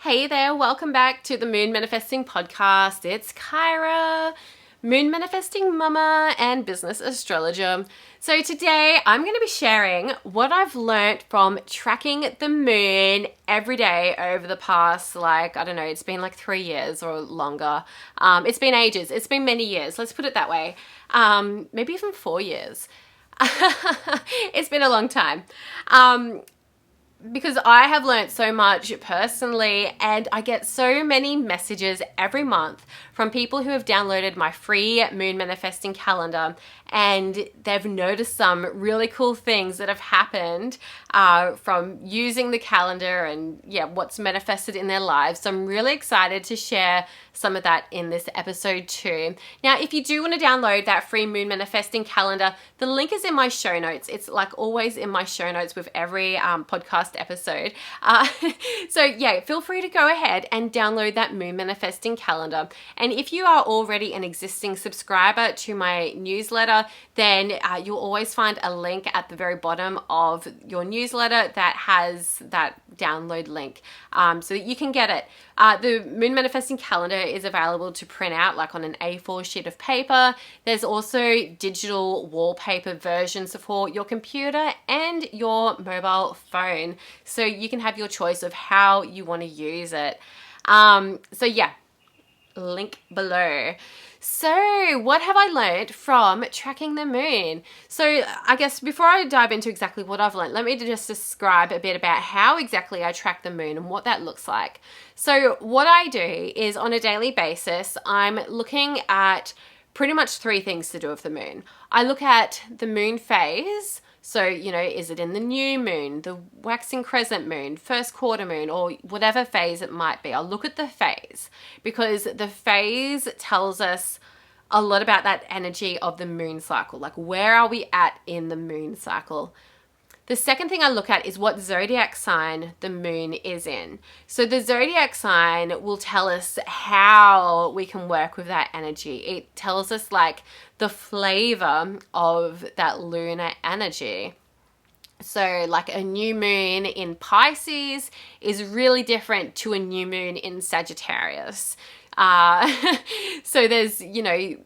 Hey there, welcome back to the Moon Manifesting Podcast. It's Kyra, Moon Manifesting Mama and Business Astrologer. So today I'm going to be sharing what I've learned from tracking the moon every day over the past, it's been like 3 years or longer. It's been ages. It's been many years. Let's put it that way. Maybe even 4 years. It's been a long time. Because I have learned so much personally, and I get so many messages every month from people who have downloaded my free moon manifesting calendar, and they've noticed some really cool things that have happened from using the calendar and what's manifested in their lives. So I'm really excited to share some of that in this episode too. Now, if you do want to download that free moon manifesting calendar, the link is in my show notes. It's like always in my show notes with every podcast episode. So feel free to go ahead and download that moon manifesting calendar. And if you are already an existing subscriber to my newsletter, then you'll always find a link at the very bottom of your newsletter that has that download link so that you can get it. The moon manifesting calendar is available to print out like on an A4 sheet of paper. There's also digital wallpaper versions for your computer and your mobile phone. So you can have your choice of how you want to use it. Link below. So what have I learned from tracking the moon? So I guess before I dive into exactly what I've learned, let me just describe a bit about how exactly I track the moon and what that looks like. So what I do is on a daily basis, I'm looking at pretty much 3 things to do with the moon. I look at the moon phase. So, is it in the new moon, the waxing crescent moon, first quarter moon, or whatever phase it might be? I'll look at the phase because the phase tells us a lot about that energy of the moon cycle. Like, where are we at in the moon cycle? The second thing I look at is what zodiac sign the moon is in. So the zodiac sign will tell us how we can work with that energy. It tells us like the flavor of that lunar energy. So like a new moon in Pisces is really different to a new moon in Sagittarius. So there's, even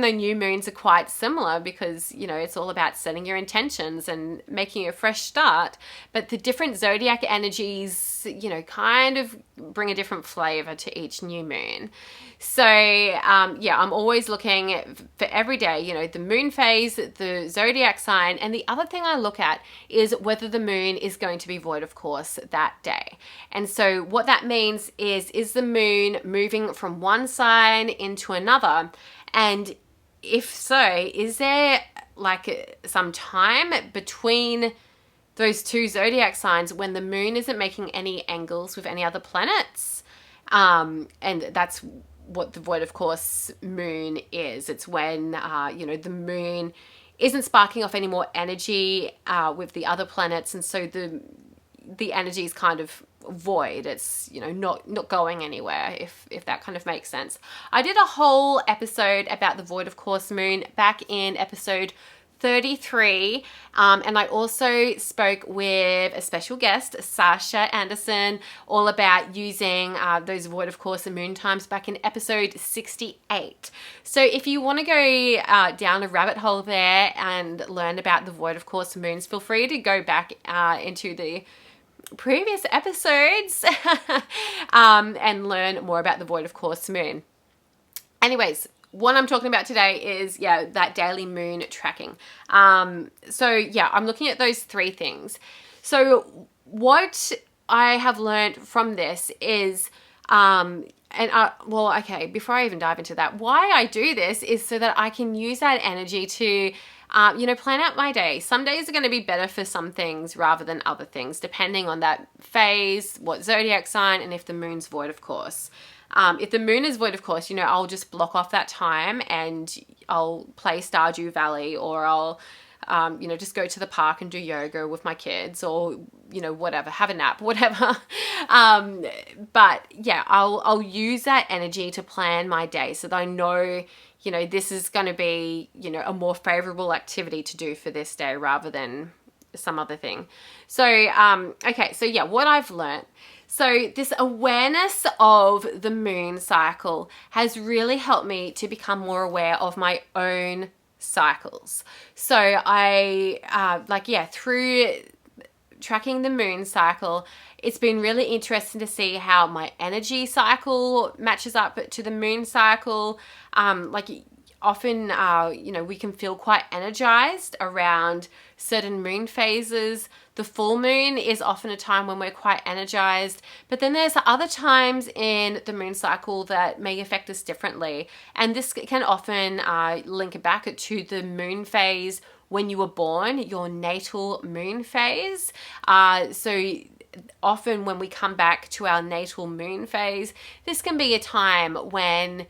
though new moons are quite similar because, it's all about setting your intentions and making a fresh start, but the different zodiac energies, kind of bring a different flavor to each new moon. So, I'm always looking for every day, the moon phase, the zodiac sign, and the other thing I look at is whether the moon is going to be void of course that day. And so what that means is the moon moving from one sign into another? And if so, is there like some time between those two zodiac signs when the moon isn't making any angles with any other planets? And that's what the void of course moon is. It's when, the moon isn't sparking off any more energy with the other planets. And so the energy is kind of void. It's, not going anywhere, if that kind of makes sense. I did a whole episode about the void of course moon back in episode 33. And I also spoke with a special guest, Sasha Anderson, all about using those void of course and moon times back in episode 68. So if you want to go down a rabbit hole there and learn about the void of course moons, feel free to go back into the previous episodes and learn more about the void of course moon. Anyways, what I'm talking about today is, that daily moon tracking. I'm looking at those 3 things. So what I have learned from this is, before I even dive into that, why I do this is so that I can use that energy to, plan out my day. Some days are going to be better for some things rather than other things, depending on that phase, what zodiac sign, and if the moon's void, of course. If the moon is void, of course, I'll just block off that time and I'll play Stardew Valley, or I'll, just go to the park and do yoga with my kids, or, whatever, have a nap, whatever. I'll use that energy to plan my day so that I know, this is going to be, a more favorable activity to do for this day rather than some other thing. So, what I've learned. So this awareness of the moon cycle has really helped me to become more aware of my own cycles. So through tracking the moon cycle, it's been really interesting to see how my energy cycle matches up to the moon cycle. Often, we can feel quite energized around certain moon phases. The full moon is often a time when we're quite energized, but then there's other times in the moon cycle that may affect us differently. And this can often link it back to the moon phase when you were born, your natal moon phase. So often when we come back to our natal moon phase, this can be a time when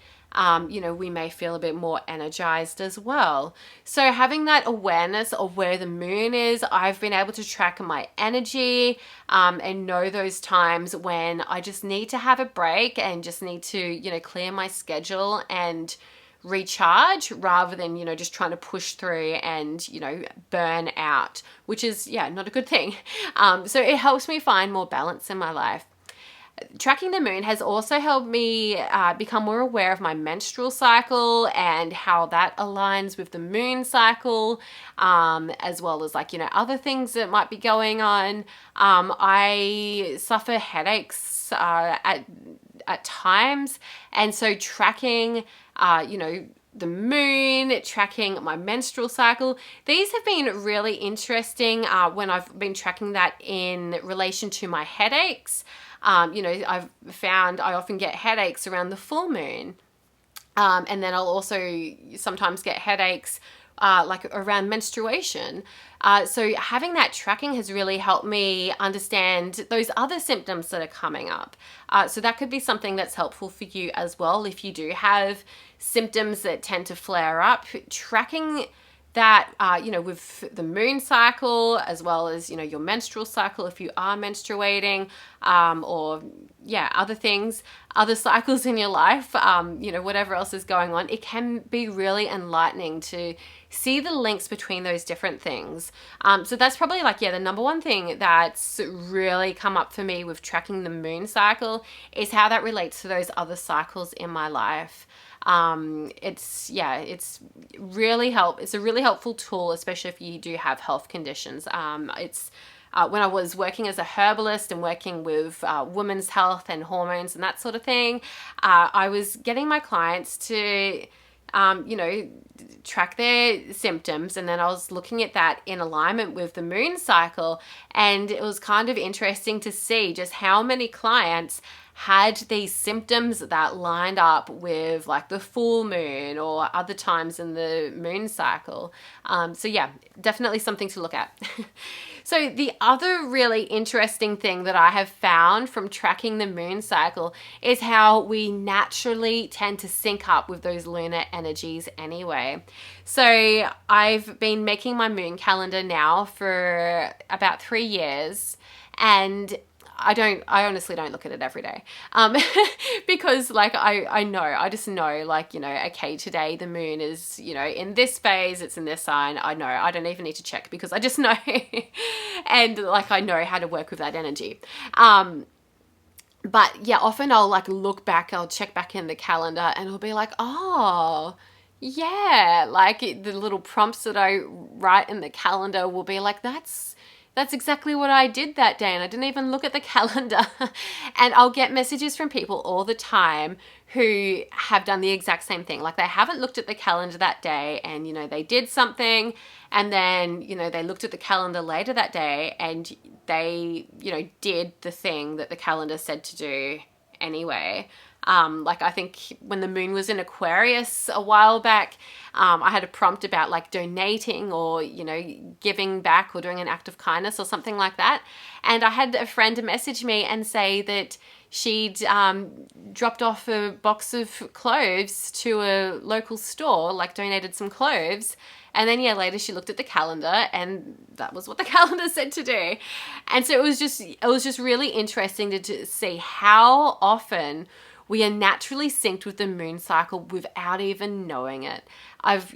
we may feel a bit more energized as well. So having that awareness of where the moon is, I've been able to track my energy and know those times when I just need to have a break and just need to, clear my schedule and recharge rather than, just trying to push through and, burn out, which is, not a good thing. So it helps me find more balance in my life. Tracking the moon has also helped me become more aware of my menstrual cycle and how that aligns with the moon cycle, as well as other things that might be going on. I suffer headaches at times, and so tracking, the moon, tracking my menstrual cycle. These have been really interesting when I've been tracking that in relation to my headaches. I've found I often get headaches around the full moon. And then I'll also sometimes get headaches around menstruation. So having that tracking has really helped me understand those other symptoms that are coming up. So that could be something that's helpful for you as well. If you do have symptoms that tend to flare up, tracking that, with the moon cycle, as well as, your menstrual cycle, if you are menstruating, other things, other cycles in your life, whatever else is going on, it can be really enlightening to see the links between those different things. So that's probably the number one thing that's really come up for me with tracking the moon cycle is how that relates to those other cycles in my life. It's a really helpful tool, especially if you do have health conditions. When I was working as a herbalist and working with women's health and hormones and that sort of thing, I was getting my clients to, track their symptoms, and then I was looking at that in alignment with the moon cycle, and it was kind of interesting to see just how many clients had these symptoms that lined up with the full moon or other times in the moon cycle. Definitely something to look at. So the other really interesting thing that I have found from tracking the moon cycle is how we naturally tend to sync up with those lunar energies anyway. So I've been making my moon calendar now for about 3 years, and I honestly don't look at it every day. Because I just know, okay, today the moon is, in this phase, it's in this sign. I know, I don't even need to check because I just know. And I know how to work with that energy. But yeah, often I'll look back, I'll check back in the calendar and it'll be oh, yeah, the little prompts that I write in the calendar will be that's exactly what I did that day, and I didn't even look at the calendar. And I'll get messages from people all the time who have done the exact same thing. They haven't looked at the calendar that day, and, they did something, and then, they looked at the calendar later that day, and they, did the thing that the calendar said to do anyway. I think when the moon was in Aquarius a while back, I had a prompt about donating or, giving back or doing an act of kindness or something like that. And I had a friend message me and say that she'd dropped off a box of cloves to a local store, donated some cloves. And then later she looked at the calendar and that was what the calendar said to do. And so it was just really interesting to see how often we are naturally synced with the moon cycle without even knowing it. I've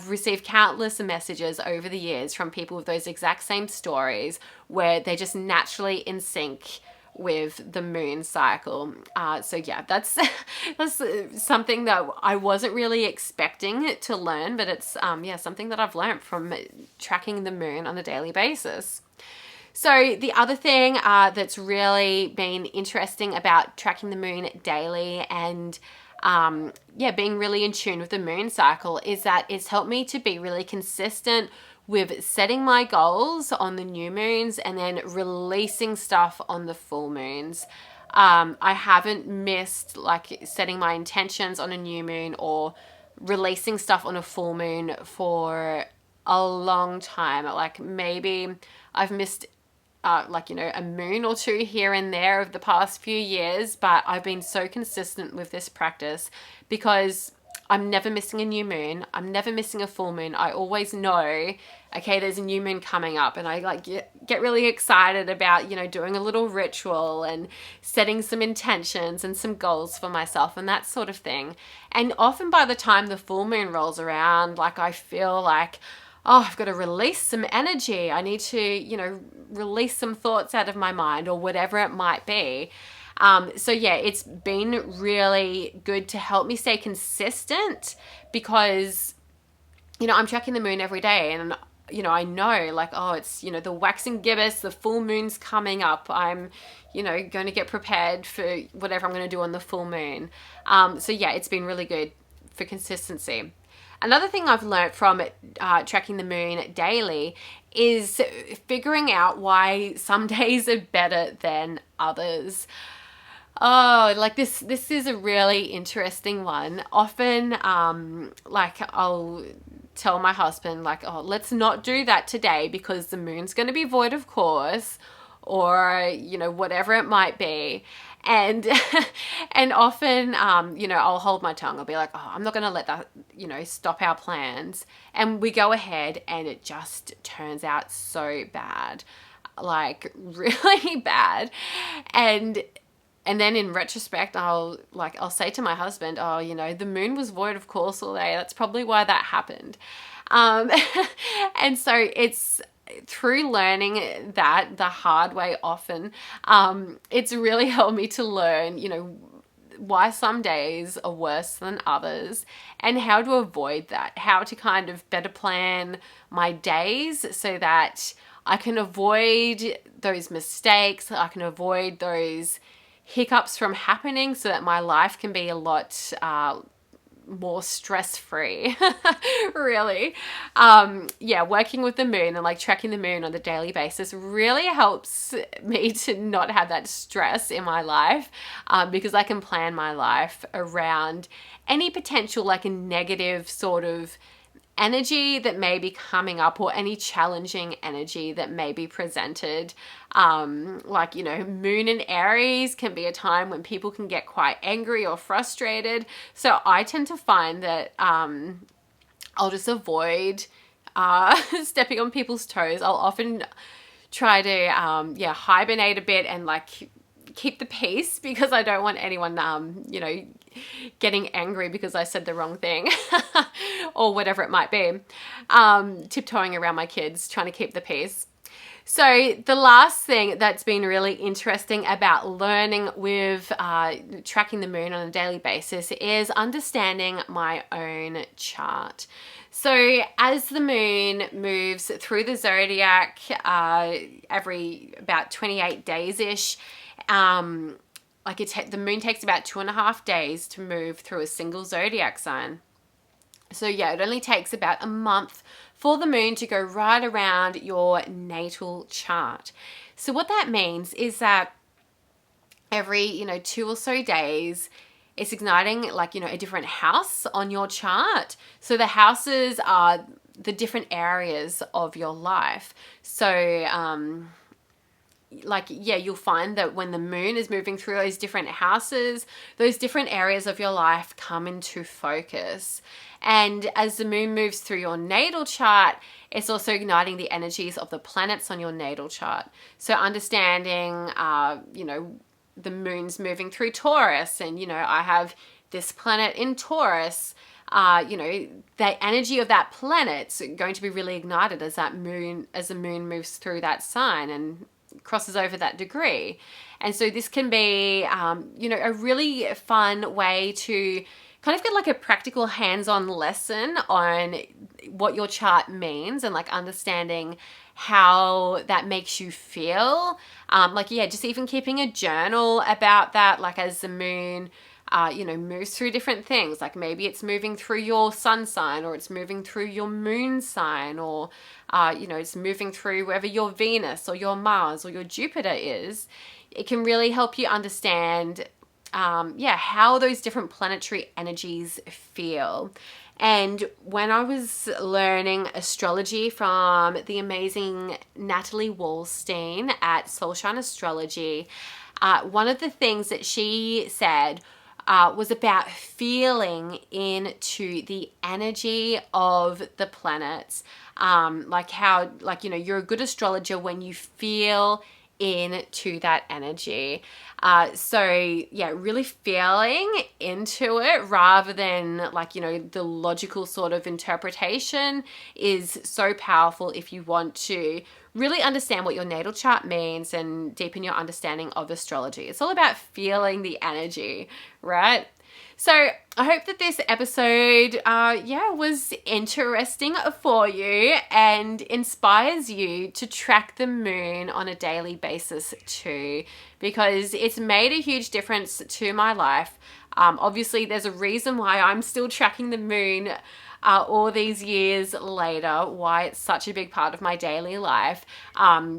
received countless messages over the years from people with those exact same stories where they're just naturally in sync with the moon cycle. So yeah, that's that's something that I wasn't really expecting to learn, but it's yeah, something that I've learned from tracking the moon on a daily basis. So the other thing that's really been interesting about tracking the moon daily and yeah, being really in tune with the moon cycle is that it's helped me to be really consistent with setting my goals on the new moons and then releasing stuff on the full moons. I haven't missed like setting my intentions on a new moon or releasing stuff on a full moon for a long time. Like maybe I've missed like, you know, a moon or two here and there of the past few years, but I've been so consistent with this practice because I'm never missing a new moon. I'm never missing a full moon. I always know, okay, there's a new moon coming up, and I like get really excited about, you know, doing a little ritual and setting some intentions and some goals for myself and that sort of thing. And often by the time the full moon rolls around, like I feel like, oh, I've got to release some energy. I need to, you know, release some thoughts out of my mind or whatever it might be. So yeah, it's been really good to help me stay consistent because, you know, I'm tracking the moon every day and, you know, I know like, oh, it's, you know, the waxing gibbous, the full moon's coming up. I'm, you know, going to get prepared for whatever I'm going to do on the full moon. So yeah, it's been really good for consistency. Another thing I've learned from tracking the moon daily is figuring out why some days are better than others. Oh, like this is a really interesting one. Often, like I'll tell my husband like, oh, let's not do that today because the moon's going to be void of course, or, you know, whatever it might be. And, and often, you know, I'll hold my tongue. I'll be like, oh, I'm not going to let that, you know, stop our plans. And we go ahead and it just turns out so bad, like really bad. And then in retrospect, I'll say to my husband, oh, you know, the moon was void of course all day. That's probably why that happened. And so it's through learning that the hard way often, it's really helped me to learn, you know, why some days are worse than others and how to avoid that, how to kind of better plan my days so that I can avoid those mistakes, I can avoid those hiccups from happening so that my life can be a lot more stress-free. Really. Yeah, working with the moon and like tracking the moon on a daily basis really helps me to not have that stress in my life, because I can plan my life around any potential like a negative sort of energy that may be coming up or any challenging energy that may be presented. Like, you know, moon in Aries can be a time when people can get quite angry or frustrated. So I tend to find that I'll just avoid stepping on people's toes. I'll often try to hibernate a bit and like keep the peace because I don't want anyone you know, getting angry because I said the wrong thing or whatever it might be. Tiptoeing around my kids, trying to keep the peace. So the last thing that's been really interesting about learning with tracking the moon on a daily basis is understanding my own chart. So as the moon moves through the zodiac every about 28 days-ish, like the moon takes about 2.5 days to move through a single zodiac sign. So yeah, it only takes about a month for the moon to go right around your natal chart. So what that means is that every, you know, 2 or so days, it's igniting like, you know, a different house on your chart. So the houses are the different areas of your life. So, like, yeah, you'll find that when the moon is moving through those different houses, those different areas of your life come into focus. And as the moon moves through your natal chart, it's also igniting the energies of the planets on your natal chart. So understanding, you know, the moon's moving through Taurus and, you know, I have this planet in Taurus, you know, the energy of that planet's going to be really ignited as the moon moves through that sign. And crosses over that degree. And so this can be, a really fun way to kind of get like a practical hands-on lesson on what your chart means and like understanding how that makes you feel. Just even keeping a journal about that, like as the moon moves through different things. Like maybe it's moving through your sun sign, or it's moving through your moon sign, or, it's moving through wherever your Venus or your Mars or your Jupiter is. It can really help you understand, how those different planetary energies feel. And when I was learning astrology from the amazing Natalie Wallstein at Soulshine Astrology, one of the things that she said was about feeling into the energy of the planets. You're a good astrologer when you feel into that energy. Really feeling into it rather than the logical sort of interpretation is so powerful if you want to really understand what your natal chart means and deepen your understanding of astrology. It's all about feeling the energy, right? So I hope that this episode, was interesting for you and inspires you to track the moon on a daily basis too, because it's made a huge difference to my life. Obviously, there's a reason why I'm still tracking the moon all these years later, why it's such a big part of my daily life,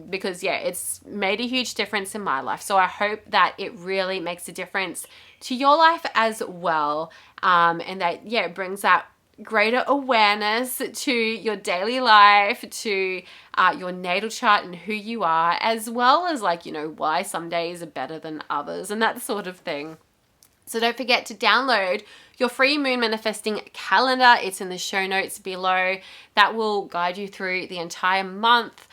because it's made a huge difference in my life. So I hope that it really makes a difference to your life as well, and that it brings that greater awareness to your daily life, to your natal chart and who you are, as well as why some days are better than others and that sort of thing. So don't forget to download your free moon manifesting calendar. It's in the show notes below. That will guide you through the entire month.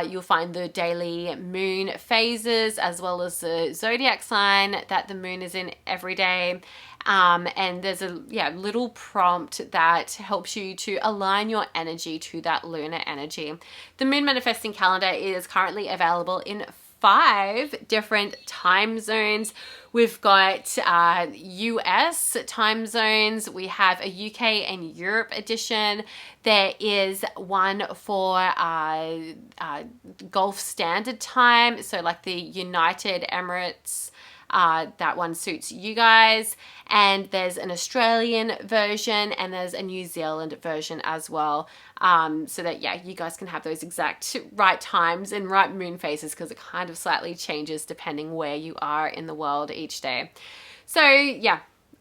You'll find the daily moon phases as well as the zodiac sign that the moon is in every day. And there's a little prompt that helps you to align your energy to that lunar energy. The moon manifesting calendar is currently available in 5 different time zones. We've got US time zones. We have a UK and Europe edition. There is one for Gulf Standard Time, so like the United Emirates. That one suits you guys. And there's an Australian version and there's a New Zealand version as well. So that, you guys can have those exact right times and right moon phases, because it kind of slightly changes depending where you are in the world each day. So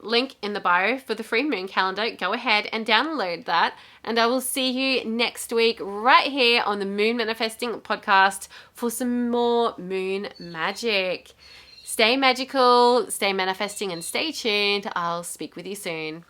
link in the bio for the free moon calendar. Go ahead and download that. And I will see you next week right here on the Moon Manifesting podcast for some more moon magic. Stay magical, stay manifesting, and stay tuned. I'll speak with you soon.